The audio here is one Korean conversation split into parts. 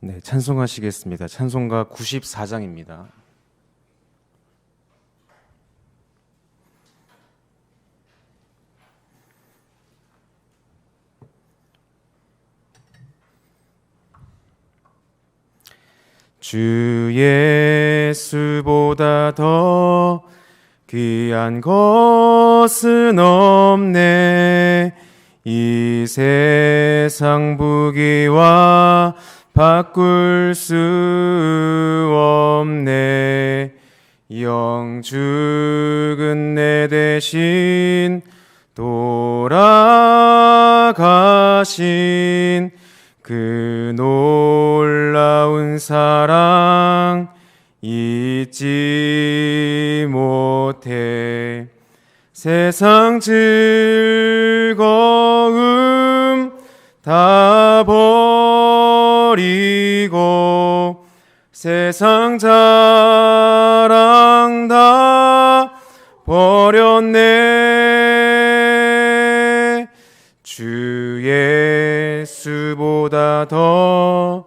네, 찬송하시겠습니다. 찬송가 94장입니다. 주 예수보다 더 귀한 것은 없네. 이 세상 부귀와 바꿀 수 없네. 영죽은 내 대신 돌아가신 그 놀라운 사랑 잊지 못해. 세상 즐거움 다 버리고 세상 자랑 다 버렸네. 주 예수보다 더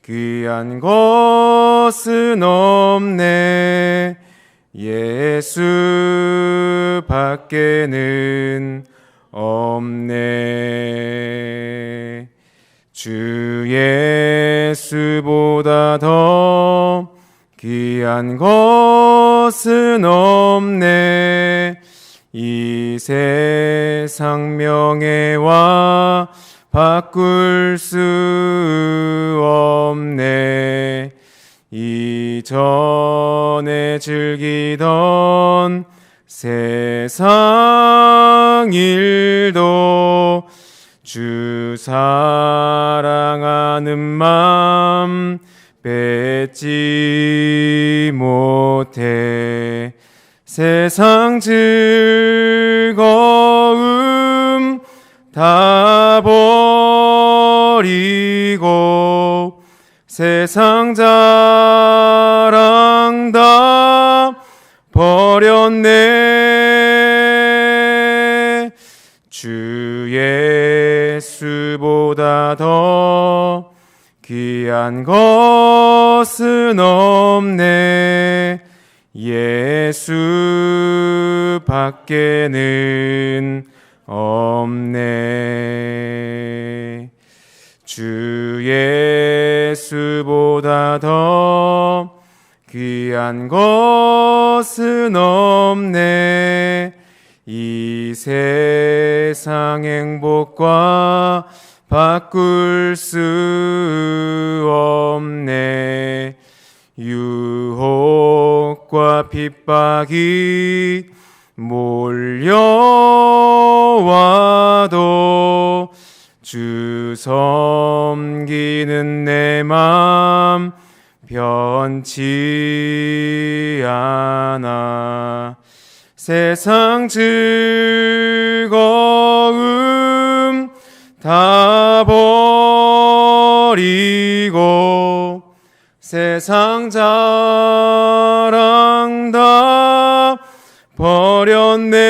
귀한 것은 없네. 예수 밖에는 없네. 주 예수보다 더 귀한 것은 없네. 이 세상 명예와 바꿀 수 없네. 이전에 즐기던 세상 일도 주 사랑하는 맘 뺏지 못해. 세상 즐거움 다 버리고 세상 자랑 다 버렸네. 주 예수보다 더 귀한 것은 없네. 예수 밖에는 없네. 주 예수보다 더 귀한 것은 없네. 이 세상 행복과 바꿀 수 없네. 유혹과 핍박이 몰려와도 주 섬기는 내 맘 변치 않아. 세상 즐거움 다 버리고 세상 자랑 다 버렸네.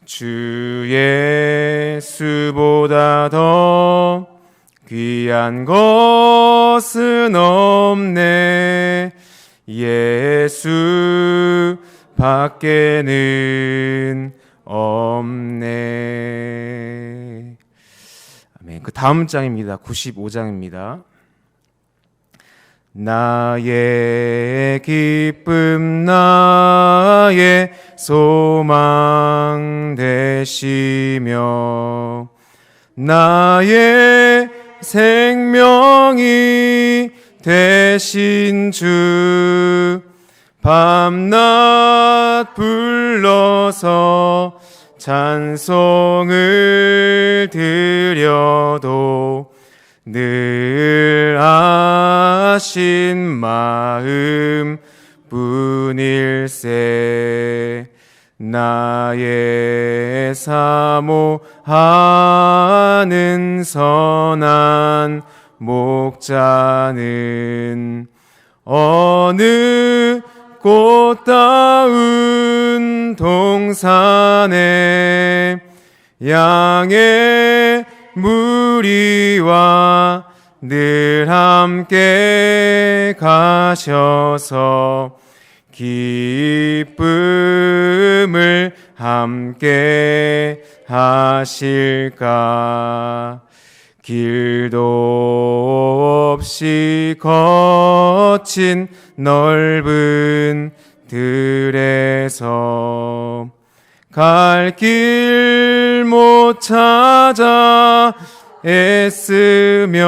주 예수보다 더 귀한 것은 없네. 예수 밖에는 없네. 아멘. 그 다음 장입니다. 95장입니다. 나의 기쁨 나의 소망 되시며 나의 생명이 되신 주 밤낮 불러서 찬송을 드려도 늘 아신 마음 뿐일세. 나의 사모하는 선한 목자는 어느 꽃다운 동산에 양의 무리와 늘 함께 가셔서 기쁨을 함께 하실까. 길도 없이 거친 넓은 들에서 갈 길 못 찾아 애쓰며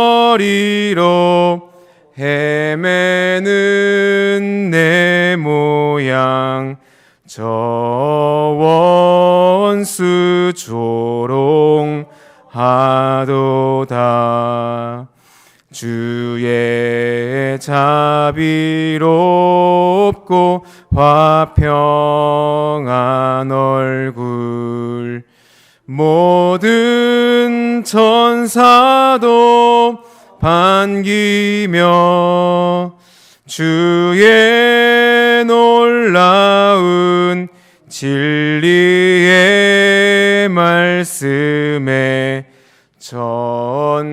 이리저리로 헤매는 내 모양 저 원수 조롱하도다. 주의 자비롭고 화평한 얼굴 모든 천사도 반기며 주의 놀라운 진리의 말씀에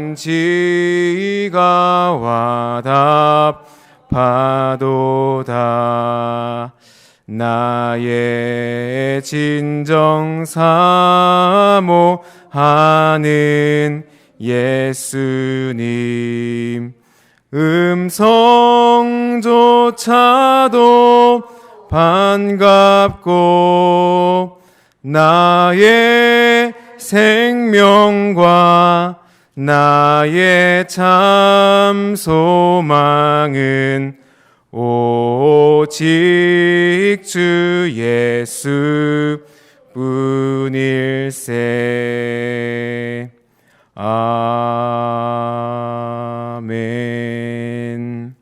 전지가 와답하도다. 나의 진정 사모하는 예수님 음성조차도 반갑고 나의 생명과 나의 참 소망은 오직 주 예수 뿐일세. 아멘.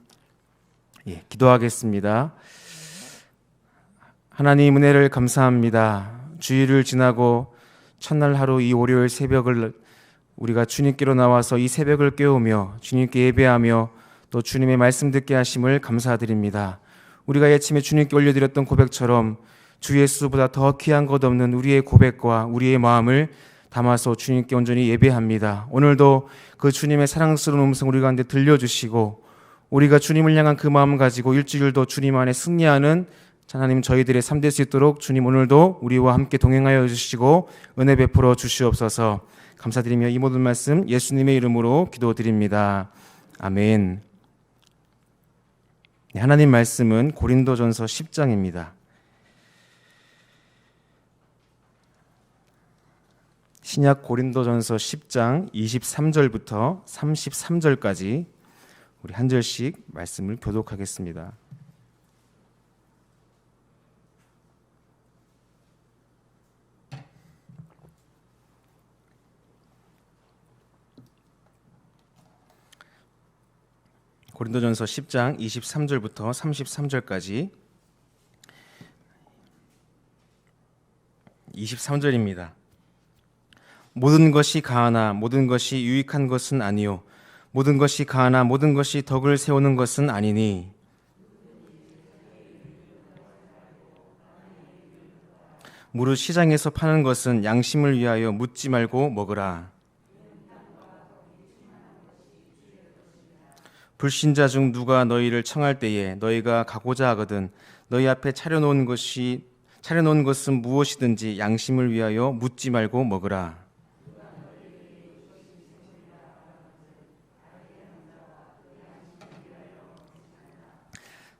예, 기도하겠습니다. 하나님 은혜를 감사합니다. 주일을 지나고 첫날 하루 이 월요일 새벽을 우리가 주님께로 나와서 이 새벽을 깨우며 주님께 예배하며 또 주님의 말씀 듣게 하심을 감사드립니다. 우리가 아침에 주님께 올려드렸던 고백처럼 주 예수보다 더 귀한 것 없는 우리의 고백과 우리의 마음을 담아서 주님께 온전히 예배합니다. 오늘도 그 주님의 사랑스러운 음성 우리 가운데 들려주시고 우리가 주님을 향한 그 마음 가지고 일주일도 주님 안에 승리하는 하나님 저희들의 삶 될 수 있도록 주님 오늘도 우리와 함께 동행하여 주시고 은혜 베풀어 주시옵소서. 감사드리며 이 모든 말씀 예수님의 이름으로 기도드립니다. 아멘. 하나님 말씀은 고린도전서 10장입니다. 신약 고린도전서 10장 23절부터 33절까지 우리 한 절씩 말씀을 교독하겠습니다. 고린도전서 10장 23절부터 33절까지 23절입니다. 모든 것이 가하나 모든 것이 유익한 것은 아니요 모든 것이 가하나 모든 것이 덕을 세우는 것은 아니니 무릇 시장에서 파는 것은 양심을 위하여 묻지 말고 먹으라. 불신자 중 누가 너희를 청할 때에 너희가 가고자 하거든 너희 앞에 차려놓은 것은 무엇이든지 양심을 위하여 묻지 말고 먹으라.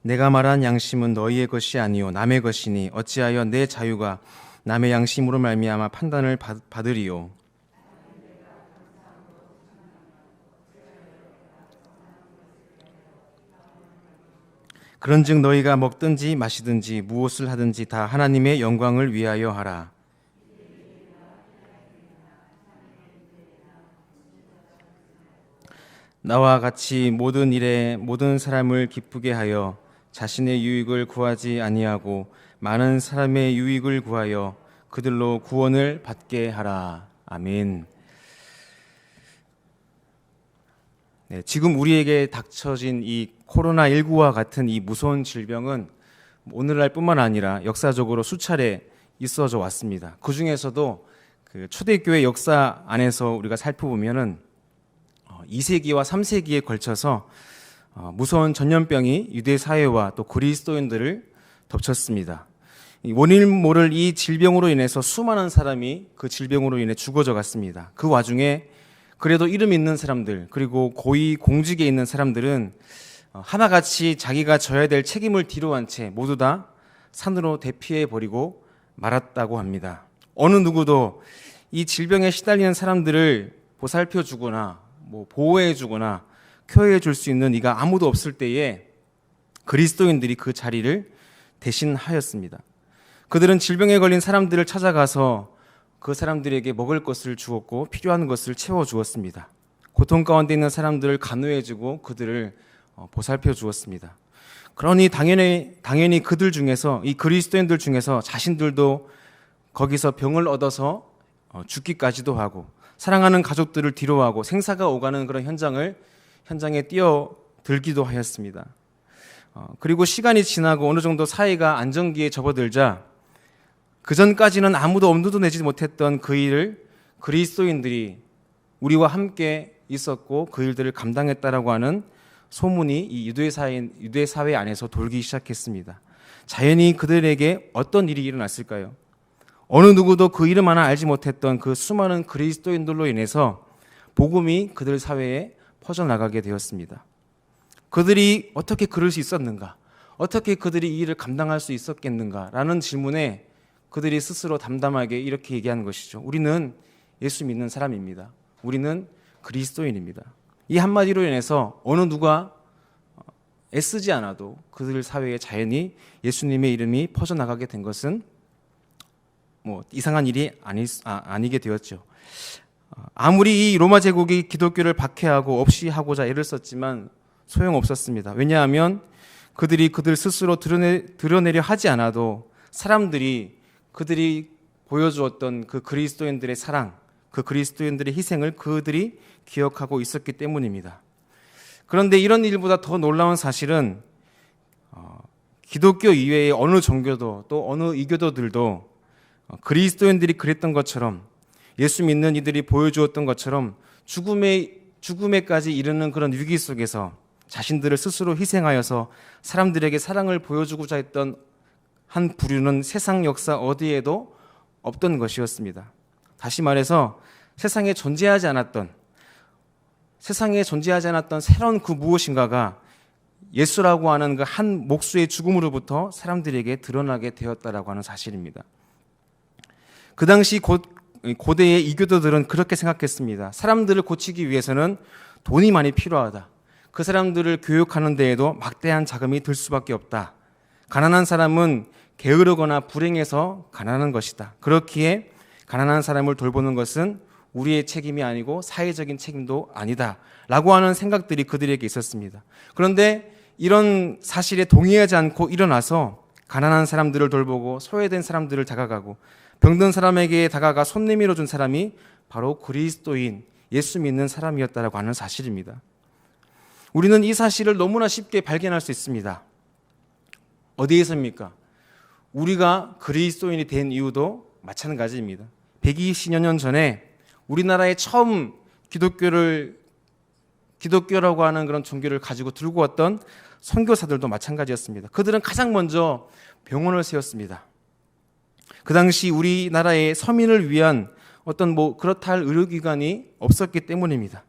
내가 말한 양심은 너희의 것이 아니요 남의 것이니 어찌하여 내 자유가 남의 양심으로 말미암아 판단을 받으리요. 그런즉 너희가 먹든지 마시든지 무엇을 하든지 다 하나님의 영광을 위하여 하라. 나와 같이 모든 일에 모든 사람을 기쁘게 하여 자신의 유익을 구하지 아니하고 많은 사람의 유익을 구하여 그들로 구원을 받게 하라. 아멘. 네, 지금 우리에게 닥쳐진 이 코로나19와 같은 이 무서운 질병은 오늘날뿐만 아니라 역사적으로 수차례 있어져 왔습니다. 그 중에서도 그 초대교회 역사 안에서 우리가 살펴보면은 2세기와 3세기에 걸쳐서 무서운 전염병이 유대 사회와 또 그리스도인들을 덮쳤습니다. 원인 모를 이 질병으로 인해서 수많은 사람이 그 질병으로 인해 죽어져 갔습니다. 그 와중에 그래도 이름 있는 사람들, 그리고 고위 공직에 있는 사람들은 하나같이 자기가 져야 될 책임을 뒤로한 채 모두 다 산으로 대피해 버리고 말았다고 합니다. 어느 누구도 이 질병에 시달리는 사람들을 보살펴 주거나 보호해 주거나 켜해 줄 수 있는 이가 아무도 없을 때에 그리스도인들이 그 자리를 대신하였습니다. 그들은 질병에 걸린 사람들을 찾아가서 그 사람들에게 먹을 것을 주었고 필요한 것을 채워 주었습니다. 고통 가운데 있는 사람들을 간호해 주고 그들을 보살펴 주었습니다. 그러니 당연히 그들 중에서, 이 그리스도인들 중에서 자신들도 거기서 병을 얻어서 죽기까지도 하고 사랑하는 가족들을 뒤로하고 생사가 오가는 그런 현장에 뛰어들기도 하였습니다. 그리고 시간이 지나고 어느 정도 사회가 안정기에 접어들자 그 전까지는 아무도 엄두도 내지 못했던 그 일을 그리스도인들이 우리와 함께 있었고 그 일들을 감당했다라고 하는 소문이 이 유대 사회 안에서 돌기 시작했습니다. 자연히 그들에게 어떤 일이 일어났을까요? 어느 누구도 그 이름 하나 알지 못했던 그 수많은 그리스도인들로 인해서 복음이 그들 사회에 퍼져나가게 되었습니다. 그들이 어떻게 그럴 수 있었는가? 어떻게 그들이 이 일을 감당할 수 있었겠는가? 라는 질문에 그들이 스스로 담담하게 이렇게 얘기하는 것이죠. 우리는 예수 믿는 사람입니다. 우리는 그리스도인입니다. 이 한마디로 인해서 어느 누가 애쓰지 않아도 그들 사회에 자연히 예수님의 이름이 퍼져나가게 된 것은 이상한 일이 아니게 되었죠. 아무리 이 로마 제국이 기독교를 박해하고 없이 하고자 애를 썼지만 소용없었습니다. 왜냐하면 그들이 그들 스스로 드러내려 하지 않아도 사람들이 그들이 보여주었던 그 그리스도인들의 사랑, 그 그리스도인들의 희생을 그들이 기억하고 있었기 때문입니다. 그런데 이런 일보다 더 놀라운 사실은 기독교 이외의 어느 종교도 또 어느 이교도들도 그리스도인들이 그랬던 것처럼 예수 믿는 이들이 보여주었던 것처럼 죽음에까지 이르는 그런 위기 속에서 자신들을 스스로 희생하여서 사람들에게 사랑을 보여주고자 했던 한 부류는 세상 역사 어디에도 없던 것이었습니다. 다시 말해서 세상에 존재하지 않았던 새로운 그 무엇인가가 예수라고 하는 그 한 목수의 죽음으로부터 사람들에게 드러나게 되었다라고 하는 사실입니다. 그 당시 고대의 이교도들은 그렇게 생각했습니다. 사람들을 고치기 위해서는 돈이 많이 필요하다. 그 사람들을 교육하는 데에도 막대한 자금이 들 수밖에 없다. 가난한 사람은 게으르거나 불행해서 가난한 것이다. 그렇기에 가난한 사람을 돌보는 것은 우리의 책임이 아니고 사회적인 책임도 아니다. 라고 하는 생각들이 그들에게 있었습니다. 그런데 이런 사실에 동의하지 않고 일어나서 가난한 사람들을 돌보고 소외된 사람들을 다가가고 병든 사람에게 다가가 손 내밀어 준 사람이 바로 그리스도인 예수 믿는 사람이었다라고 하는 사실입니다. 우리는 이 사실을 너무나 쉽게 발견할 수 있습니다. 어디에서입니까? 우리가 그리스도인이 된 이유도 마찬가지입니다. 120여 년 전에 우리나라에 처음 기독교라고 하는 그런 종교를 가지고 들고 왔던 선교사들도 마찬가지였습니다. 그들은 가장 먼저 병원을 세웠습니다. 그 당시 우리나라의 서민을 위한 어떤 그렇다 할 의료기관이 없었기 때문입니다.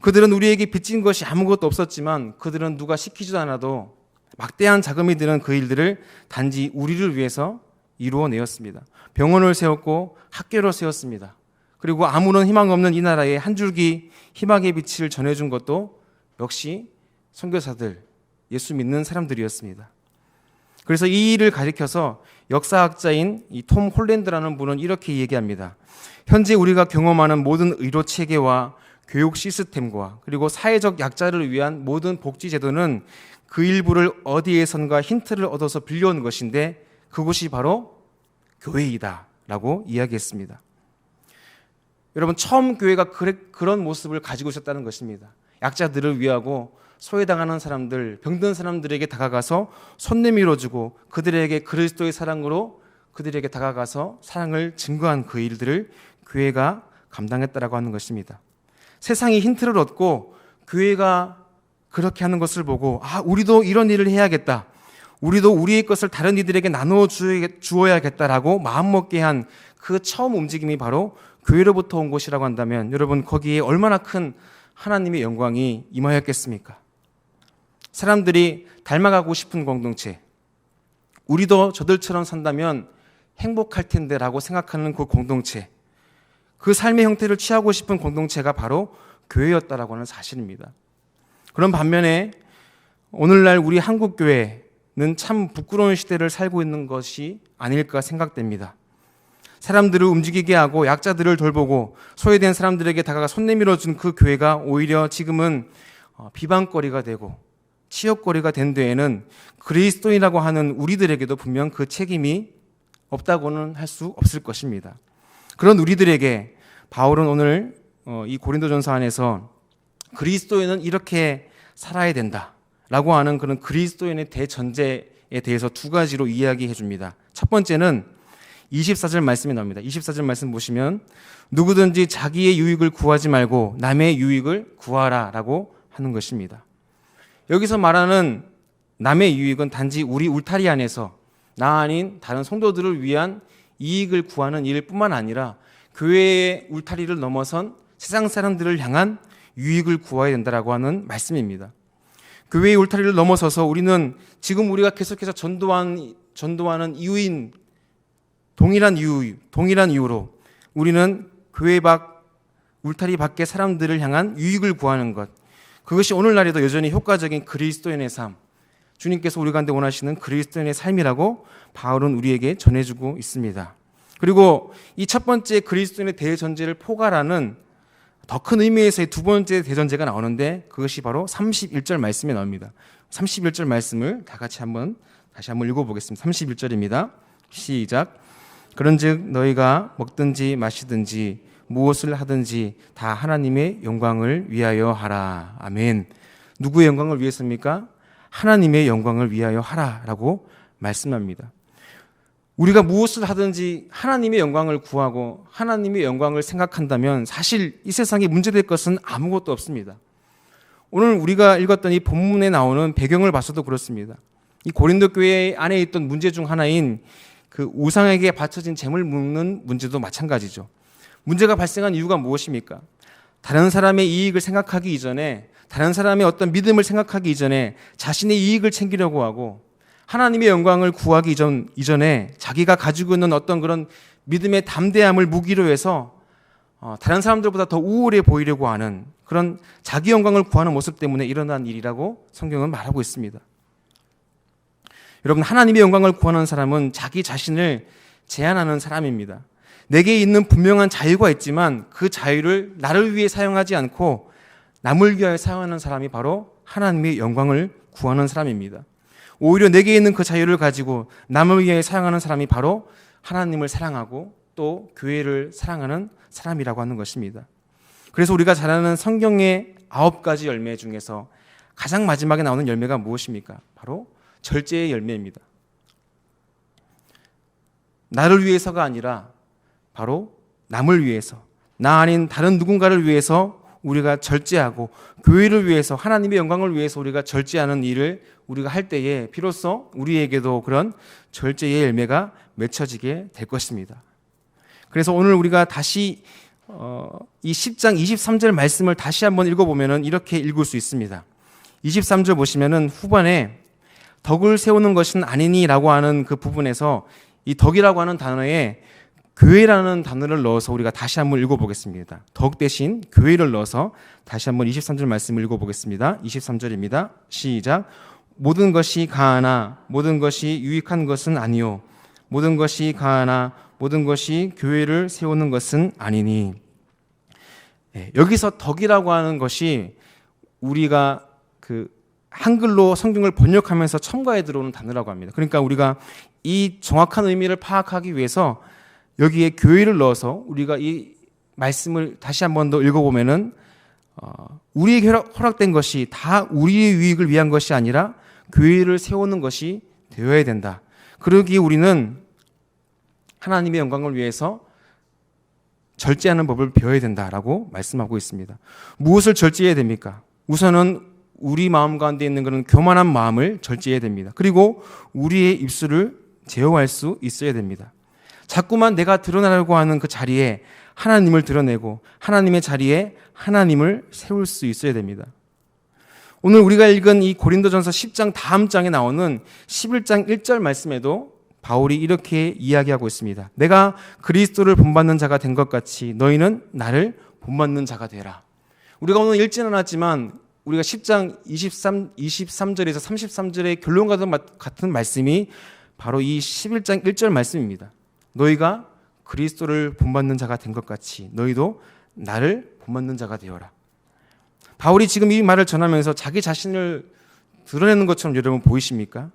그들은 우리에게 빚진 것이 아무것도 없었지만 그들은 누가 시키지도 않아도 막대한 자금이 드는 그 일들을 단지 우리를 위해서 이루어내었습니다. 병원을 세웠고 학교를 세웠습니다. 그리고 아무런 희망 없는 이 나라에 한 줄기 희망의 빛을 전해준 것도 역시 선교사들, 예수 믿는 사람들이었습니다. 그래서 이 일을 가리켜서 역사학자인 이 톰 홀랜드라는 분은 이렇게 얘기합니다. 현재 우리가 경험하는 모든 의료 체계와 교육 시스템과 그리고 사회적 약자를 위한 모든 복지 제도는 그 일부를 어디에선가 힌트를 얻어서 빌려온 것인데 그곳이 바로 교회이다 라고 이야기했습니다. 여러분, 처음 교회가 그런 모습을 가지고 있었다는 것입니다. 약자들을 위하고 소외당하는 사람들, 병든 사람들에게 다가가서 손 내밀어주고 그들에게 그리스도의 사랑으로 그들에게 다가가서 사랑을 증거한 그 일들을 교회가 감당했다라고 하는 것입니다. 세상이 힌트를 얻고 교회가 그렇게 하는 것을 보고 우리도 이런 일을 해야겠다. 우리도 우리의 것을 다른 이들에게 나누어 주어야겠다라고 마음먹게 한 그 처음 움직임이 바로 교회로부터 온 것이라고 한다면 여러분 거기에 얼마나 큰 하나님의 영광이 임하였겠습니까? 사람들이 닮아가고 싶은 공동체, 우리도 저들처럼 산다면 행복할 텐데 라고 생각하는 그 공동체, 그 삶의 형태를 취하고 싶은 공동체가 바로 교회였다라고 하는 사실입니다. 그런 반면에 오늘날 우리 한국교회는 참 부끄러운 시대를 살고 있는 것이 아닐까 생각됩니다. 사람들을 움직이게 하고 약자들을 돌보고 소외된 사람들에게 다가가 손 내밀어 준 그 교회가 오히려 지금은 비방거리가 되고 치욕거리가 된 데에는 그리스도인이라고 하는 우리들에게도 분명 그 책임이 없다고는 할 수 없을 것입니다. 그런 우리들에게 바울은 오늘 이 고린도전서 안에서 그리스도인은 이렇게 살아야 된다라고 하는 그런 그리스도인의 대전제에 대해서 두 가지로 이야기해 줍니다. 첫 번째는 24절 말씀이 나옵니다. 24절 말씀 보시면 누구든지 자기의 유익을 구하지 말고 남의 유익을 구하라라고 하는 것입니다. 여기서 말하는 남의 유익은 단지 우리 울타리 안에서 나 아닌 다른 성도들을 위한 이익을 구하는 일뿐만 아니라 교회의 울타리를 넘어선 세상 사람들을 향한 유익을 구해야 된다라고 하는 말씀입니다. 교회의 울타리를 넘어서서 우리는 지금 우리가 계속해서 전도하는 이유인 동일한 이유로 우리는 교회 밖 울타리 밖의 사람들을 향한 유익을 구하는 것, 그것이 오늘날에도 여전히 효과적인 그리스도인의 삶, 주님께서 우리 가운데 원하시는 그리스도인의 삶이라고 바울은 우리에게 전해주고 있습니다. 그리고 이 첫 번째 그리스도인의 대전제를 포괄하는 더 큰 의미에서의 두 번째 대전제가 나오는데 그것이 바로 31절 말씀에 나옵니다. 31절 말씀을 다시 한번 읽어보겠습니다. 31절입니다. 시작. 그런즉 너희가 먹든지 마시든지 무엇을 하든지 다 하나님의 영광을 위하여 하라. 아멘. 누구의 영광을 위해서입니까? 하나님의 영광을 위하여 하라라고 말씀합니다. 우리가 무엇을 하든지 하나님의 영광을 구하고 하나님의 영광을 생각한다면 사실 이 세상에 문제될 것은 아무것도 없습니다. 오늘 우리가 읽었던 이 본문에 나오는 배경을 봐서도 그렇습니다. 이 고린도 교회 안에 있던 문제 중 하나인 그 우상에게 바쳐진 재물 묻는 문제도 마찬가지죠. 문제가 발생한 이유가 무엇입니까? 다른 사람의 이익을 생각하기 이전에, 다른 사람의 어떤 믿음을 생각하기 이전에 자신의 이익을 챙기려고 하고 하나님의 영광을 구하기 이전에 자기가 가지고 있는 어떤 그런 믿음의 담대함을 무기로 해서 다른 사람들보다 더 우월해 보이려고 하는 그런 자기 영광을 구하는 모습 때문에 일어난 일이라고 성경은 말하고 있습니다. 여러분, 하나님의 영광을 구하는 사람은 자기 자신을 제한하는 사람입니다. 내게 있는 분명한 자유가 있지만 그 자유를 나를 위해 사용하지 않고 남을 위하여 사용하는 사람이 바로 하나님의 영광을 구하는 사람입니다. 오히려 내게 있는 그 자유를 가지고 남을 위하여 사용하는 사람이 바로 하나님을 사랑하고 또 교회를 사랑하는 사람이라고 하는 것입니다. 그래서 우리가 잘 아는 성경의 9가지 열매 중에서 가장 마지막에 나오는 열매가 무엇입니까? 바로 절제의 열매입니다. 나를 위해서가 아니라 바로 남을 위해서, 나 아닌 다른 누군가를 위해서 우리가 절제하고 교회를 위해서, 하나님의 영광을 위해서 우리가 절제하는 일을 우리가 할 때에 비로소 우리에게도 그런 절제의 열매가 맺혀지게 될 것입니다. 그래서 오늘 우리가 다시 이 10장 23절 말씀을 다시 한번 읽어보면 이렇게 읽을 수 있습니다. 23절 보시면 후반에 덕을 세우는 것은 아니니라고 하는 그 부분에서 이 덕이라고 하는 단어에 교회라는 단어를 넣어서 우리가 다시 한번 읽어보겠습니다. 덕 대신 교회를 넣어서 다시 한번 23절 말씀을 읽어보겠습니다. 23절입니다. 시작. 모든 것이 가하나 모든 것이 유익한 것은 아니요 모든 것이 가하나 모든 것이 교회를 세우는 것은 아니니. 여기서 덕이라고 하는 것이 우리가 그 한글로 성경을 번역하면서 첨가해 들어오는 단어라고 합니다. 그러니까 우리가 이 정확한 의미를 파악하기 위해서 여기에 교회를 넣어서 우리가 이 말씀을 다시 한 번 더 읽어보면은 우리에게 허락된 것이 다 우리의 유익을 위한 것이 아니라 교회를 세우는 것이 되어야 된다. 그러기에 우리는 하나님의 영광을 위해서 절제하는 법을 배워야 된다라고 말씀하고 있습니다. 무엇을 절제해야 됩니까? 우선은 우리 마음 가운데 있는 그런 교만한 마음을 절제해야 됩니다. 그리고 우리의 입술을 제어할 수 있어야 됩니다. 자꾸만 내가 드러나려고 하는 그 자리에 하나님을 드러내고 하나님의 자리에 하나님을 세울 수 있어야 됩니다. 오늘 우리가 읽은 이 고린도전서 10장 다음 장에 나오는 11장 1절 말씀에도 바울이 이렇게 이야기하고 있습니다. 내가 그리스도를 본받는 자가 된 것 같이 너희는 나를 본받는 자가 되라. 우리가 오늘 읽지는 않았지만 우리가 10장 23절에서 33절의 결론과 같은 말씀이 바로 이 11장 1절 말씀입니다. 너희가 그리스도를 본받는 자가 된 것 같이 너희도 나를 본받는 자가 되어라. 바울이 지금 이 말을 전하면서 자기 자신을 드러내는 것처럼 여러분 보이십니까?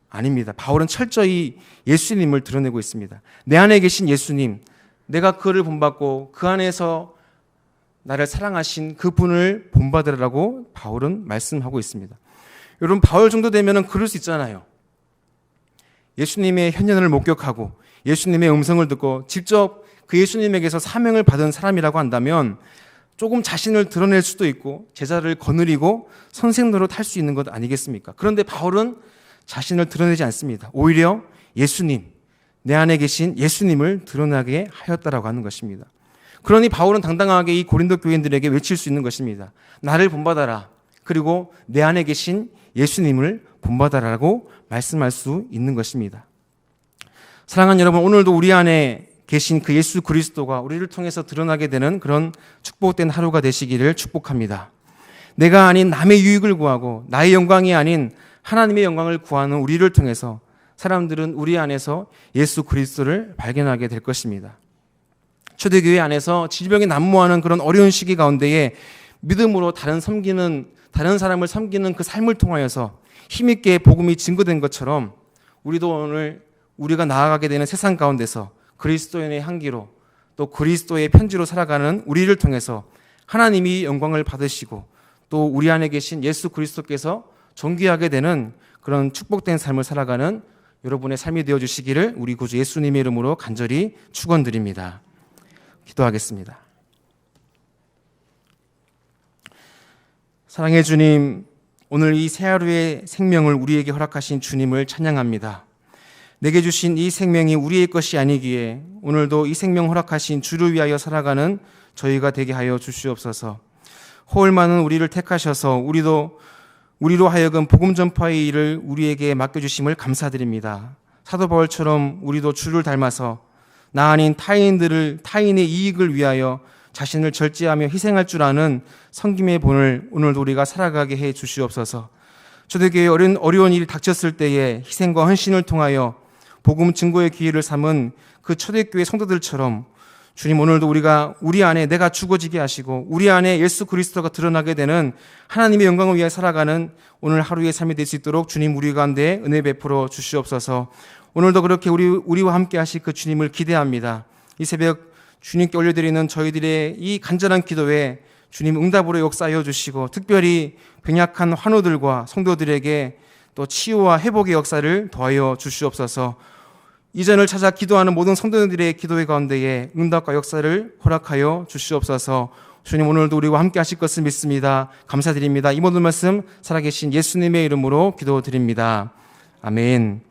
아닙니다. 바울은 철저히 예수님을 드러내고 있습니다. 내 안에 계신 예수님, 내가 그를 본받고 그 안에서 나를 사랑하신 그분을 본받으라고 바울은 말씀하고 있습니다. 여러분, 바울 정도 되면은 그럴 수 있잖아요. 예수님의 현현을 목격하고 예수님의 음성을 듣고 직접 그 예수님에게서 사명을 받은 사람이라고 한다면 조금 자신을 드러낼 수도 있고 제자를 거느리고 선생 노릇 할 수 있는 것 아니겠습니까? 그런데 바울은 자신을 드러내지 않습니다. 오히려 예수님, 내 안에 계신 예수님을 드러나게 하였다라고 하는 것입니다. 그러니 바울은 당당하게 이 고린도 교인들에게 외칠 수 있는 것입니다. 나를 본받아라. 그리고 내 안에 계신 예수님을 본받아라라고 말씀할 수 있는 것입니다. 사랑하는 여러분, 오늘도 우리 안에 계신 그 예수 그리스도가 우리를 통해서 드러나게 되는 그런 축복된 하루가 되시기를 축복합니다. 내가 아닌 남의 유익을 구하고 나의 영광이 아닌 하나님의 영광을 구하는 우리를 통해서 사람들은 우리 안에서 예수 그리스도를 발견하게 될 것입니다. 초대교회 안에서 질병이 난무하는 그런 어려운 시기 가운데에 믿음으로 다른 사람을 섬기는 그 삶을 통하여서 힘있게 복음이 증거된 것처럼 우리도 오늘 우리가 나아가게 되는 세상 가운데서 그리스도인의 향기로 또 그리스도의 편지로 살아가는 우리를 통해서 하나님이 영광을 받으시고 또 우리 안에 계신 예수 그리스도께서 존귀하게 되는 그런 축복된 삶을 살아가는 여러분의 삶이 되어주시기를 우리 구주 예수님의 이름으로 간절히 축원드립니다. 기도하겠습니다. 사랑의 주님, 오늘 이 새 하루의 생명을 우리에게 허락하신 주님을 찬양합니다. 내게 주신 이 생명이 우리의 것이 아니기에 오늘도 이 생명 허락하신 주를 위하여 살아가는 저희가 되게 하여 주시옵소서. 호을 많은 우리를 택하셔서 우리로 하여금 복음 전파의 일을 우리에게 맡겨주심을 감사드립니다. 사도 바울처럼 우리도 주를 닮아서 나 아닌 타인의 이익을 위하여 자신을 절제하며 희생할 줄 아는 섬김의 본을 오늘도 우리가 살아가게 해 주시옵소서. 초대교회에 어려운 일이 닥쳤을 때에 희생과 헌신을 통하여 복음 증거의 기회를 삼은 그 초대교회 성도들처럼 주님, 오늘도 우리 안에 내가 죽어지게 하시고 우리 안에 예수 그리스도가 드러나게 되는 하나님의 영광을 위해 살아가는 오늘 하루의 삶이 될 수 있도록 주님 우리 가운데 은혜 베풀어 주시옵소서. 오늘도 그렇게 우리와 함께 하실 그 주님을 기대합니다. 이 새벽 주님께 올려드리는 저희들의 이 간절한 기도에 주님 응답으로 역사하여 주시고 특별히 병약한 환우들과 성도들에게 또 치유와 회복의 역사를 더하여 주시옵소서. 이전을 찾아 기도하는 모든 성도들의 기도의 가운데에 응답과 역사를 허락하여 주시옵소서. 주님, 오늘도 우리와 함께 하실 것을 믿습니다. 감사드립니다. 이 모든 말씀 살아계신 예수님의 이름으로 기도드립니다. 아멘.